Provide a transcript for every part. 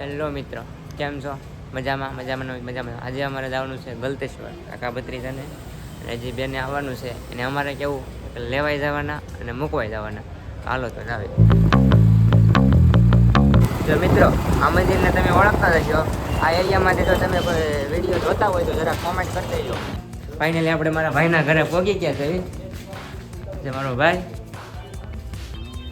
Hello મિત્રો, કેમ છો? મજામાં. આજે અમારે જવાનું છે ગલતેશ્વર કાકા ભત્રીજાને, અને જે બેને આવવાનું છે એને અમારે કેવું લેવાઈ જવાના અને મૂકવાઈ જવાના. હાલો તો જાવે. જો મિત્રો, આ મંદિરને તમે ઓળખતા જશો. આ એરિયામાંથી જો તમે કોઈ વિડીયો જોતા હોય તો જરા કોમેન્ટ કરી દેજો. ફાઇનલી આપણે મારા ભાઈના ઘરે પહોંચી ગયા છે. જે મારો ભાઈ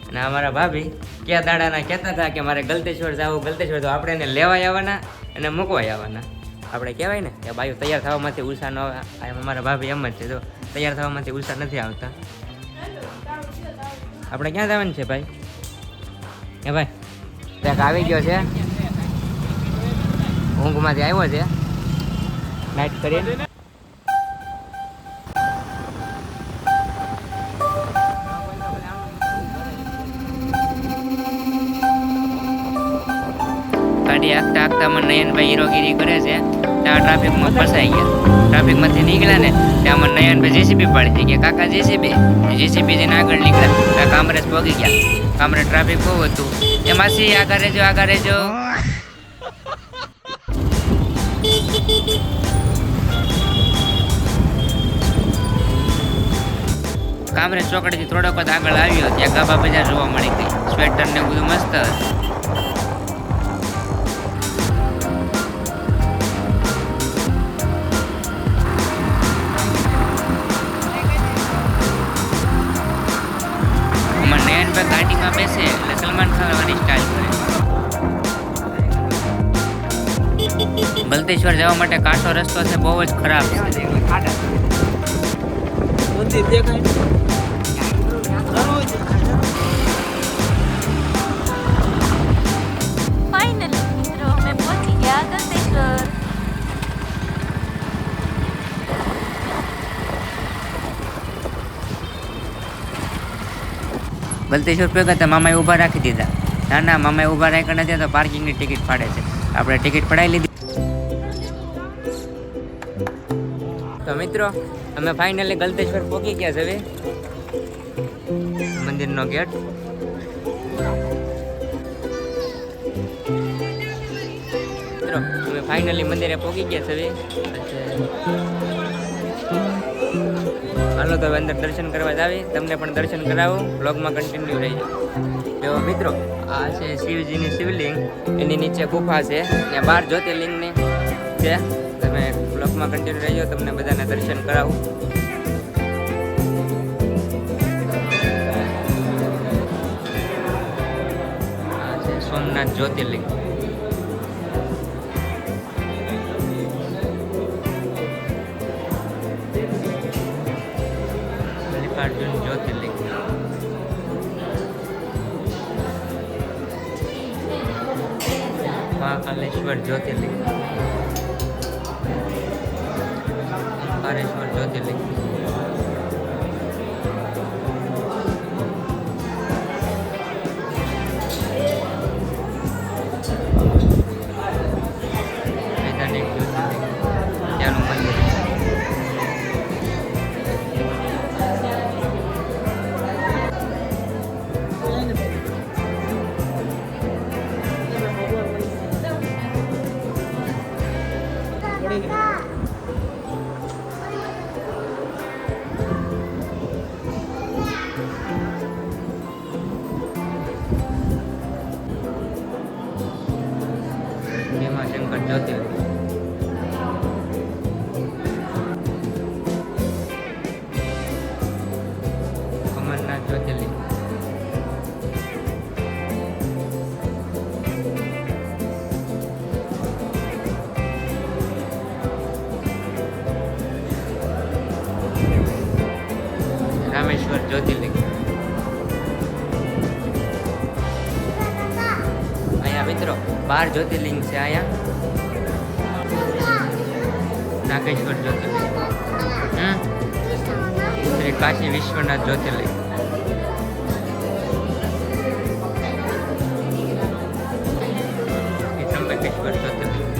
અને અમારા ભાભી ક્યાં દાડાના કહેતા હતા કે મારે ગલતેશ્વર જવું, તો આપણે એને લેવાઈ આવવાના અને મૂકવાઈ આવવાના. આપણે કહેવાય ને કે બાયું તૈયાર થવામાંથી ઉષા ન આવે. અમારા ભાભી એમ જ છે, જો તૈયાર થવામાંથી ઉષા નથી આવતા. આપણે ક્યાં જવાનું છે ભાઈ? હે ભાઈ, ત્યાં આવી ગયો છે, ઊંઘમાંથી આવ્યો છે, નાઇટ કરીને. ગાડી આગતા મને નયનભાઈ હીરોગીરી કરે છે. ત્યાં ટ્રાફિકમાં ફસાઈ ગયા. ટ્રાફિકમાંથી નીકળ્યા ને ત્યાં મને નયનભાઈ જેસીબી પાડી હતી કે કાકા જેસીબી જઈને આગળ નીકળ્યા. ત્યાં કામરેજ પહોંચી ગયા. કામરેજ ટ્રાફિક બહુ હતું. એમાંથી આગળ રહેજો. કામરેજ ચોકડીથી થોડોક જ આગળ આવ્યો ત્યાં ગાભા બજાર જોવા મળી ગઈ. સ્વેટર ને બધું મસ્ત હતું. ગાડીમાં બેસે એટલે સલમાન ખાન વાળી સ્ટાઇલ કરે. ગલતેશ્વર જવા માટે કાચો રસ્તો છે, બહુ જ ખરાબ છે. ફાઇનલી મિત્રો અમે પહોંચી ગયા ગલતેશ્વર. ગલતેશ્વર ભેગા હતા, મામાએ ઊભા રાખી દીધા. ના મામાએ ઊભા રાખ્યા નથી, તો પાર્કિંગની ટિકિટ ફાડે છે. આપણે ટિકિટ પડાવી લીધી. તો મિત્રો, અમે ફાઇનલી ગલતેશ્વર પહોંચી ગયા છે. હવે મંદિરનો ગેટ. મિત્રો, અમે ફાઇનલી મંદિરે પહોંચી ગયા છે. હાલો તો અંદર દર્શન કરવા જાવી. તમને પણ દર્શન કરાવું. બ્લોગમાં કન્ટિન્યુ રહીજો. જો મિત્રો, આ છે શિવજીની શિવલિંગ. એની નીચે ગુફા છે ને 12 જ્યોતિર્લિંગની છે. તમે બ્લોગમાં કન્ટિન્યુ રહીજો, તમને બધાને દર્શન કરાવું. આ છે સોમનાથ જ્યોતિર્લિંગ. મલ્લિકાર્જુન જ્યોતિર્લિંગ. મહાકાલેશ્વર જ્યોતિર્લિંગ. ઓમકારેશ્વર જ્યોતિર્લિંગ. વૈધાનિક જ્યોતિર્લિંગ. ત્યાંનું મંદિર. ભીમાશંકર જ્યોતિર્લિંગ. અમરનાથ જ્યોતિર્લિંગ. રામેશ્વર જ્યોતિર્લિંગ. અહીંયા મિત્રો 12 જ્યોતિર્લિંગ છે. અહીંયા નાગેશ્વર જ્યોતિર્લિંગ. શ્રી કાશી વિશ્વનાથ જ્યોતિર્લિંગ. ત્રંબકેશ્વર જ્યોતિર્લિંગ.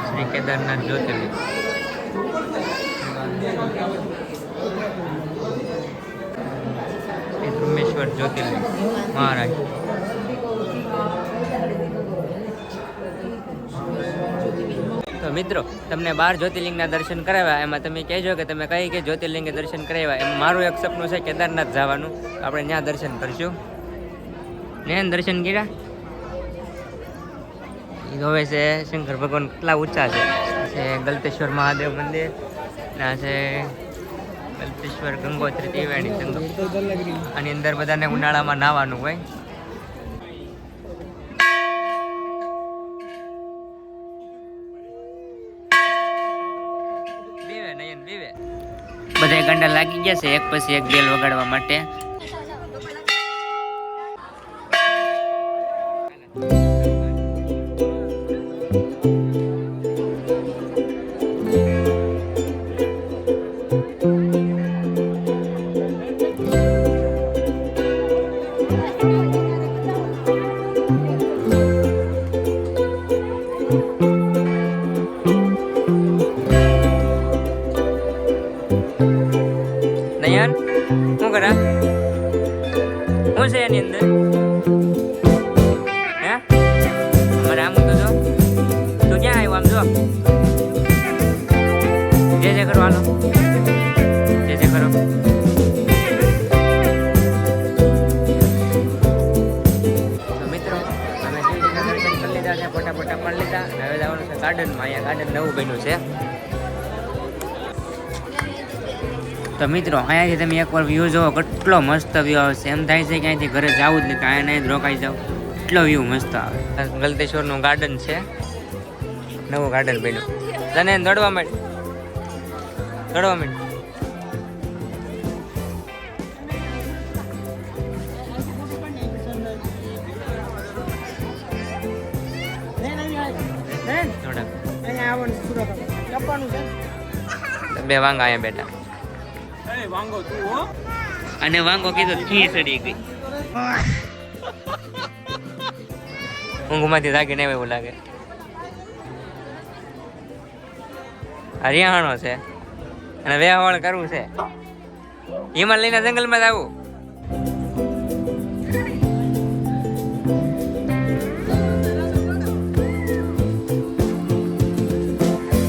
શ્રી કેદારનાથ જ્યોતિર્લિંગ. જ્યોતિર્લિંગ મહારાજ. તો મિત્રો તમને 12 જ્યોતિર્લિંગના દર્શન કરાવ્યા, એમાં તમે કહેજો કે તમે કઈ જ્યોતિર્લિંગે દર્શન કરાવ્યા. એમ મારું એક સપનું છે કેદારનાથ જવાનું, આપણે ત્યાં દર્શન કરશું. ને દર્શન કર્યા એ હવે છે શંકર ભગવાન કેટલા ઊંચા છે ગલતેશ્વર મહાદેવ મંદિર, ના છે ગલતેશ્વર ગંગોત્રી ત્રિવેણી સંગમ. આની અંદર બધાને ઉનાળામાં નાહવાનું હોય. બધા ગાંડા લાગી ગયા છે એક પછી એક બેલ વગાડવા માટે. નયન શું કરા શું છે એની અંદર હે અમારે આમ તો જો તું ક્યાં આવ્યો આમ જો જે કરો હાલો જે કરો. તો મિત્રો અમે શિવજીના દર્શન કરી લીધા છે, ફોટા પણ લીધા. હવે જવાનું છે ગાર્ડનમાં. અહીંયા ગાર્ડન નવું બન્યું છે. તો મિત્રો અહીંયાથી તમે એકવાર વ્યૂ જોવો, કેટલો મસ્ત વ્યૂ આવે છે. એમ થાય છે કે અહીંથી ઘરે જવું જ નહીં, અહીંયા જ રોકાઈ જાવ, એટલો વ્યૂ મસ્ત આવે. ગલતેશ્વરનું ગાર્ડન છે, નવું ગાર્ડન બન્યું. તને દોડવા માંડ. બે વાંગા અહીંયા બેઠા. અને વાંગો કીધો ખી સડી ગઈ. ઊંઘમાંથી જાગીને એવું લાગે. હરિયાણો છે અને વેવાણ કરવું છે. હિમાલયના જંગલમાં જ આવું.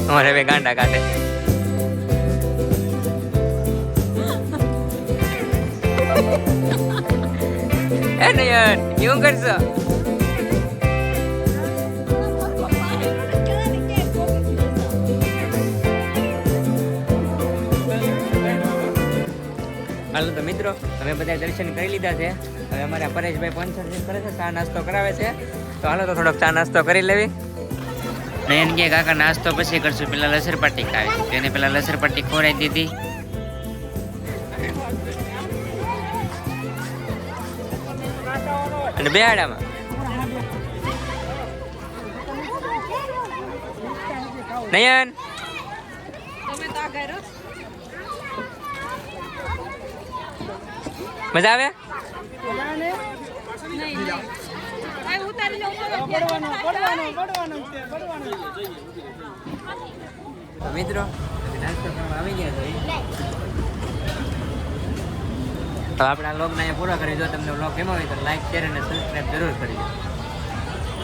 અમારે હવે ગાંડા કાઢે. યાર કેવું કરશો? હાલો તો મિત્રો અમે બધા દર્શન કરી લીધા છે. હવે અમારા પરેશભાઈ સ્પોન્સરશિપ કરે છે, ચા નાસ્તો કરાવે છે. તો હાલો તો થોડોક ચા નાસ્તો કરી લેવી. નયન કે કાકા નાસ્તો પછી કરશું, પેલા લસરપટ્ટી ખાવી. તેને પેલા લસરપટ્ટી ખોરાઈ દીધી. અને બેહાડામાં નયન મજા આવે? મિત્રો નાસ્તો કરવા આવી ગયા છે. તો આપણે આ વ્લોગને અહીંયા પૂરો કરી. જો તમને વ્લોગ ગમ્યો હોય તો લાઈક શેર અને સબસ્ક્રાઈબ જરૂર કરજો.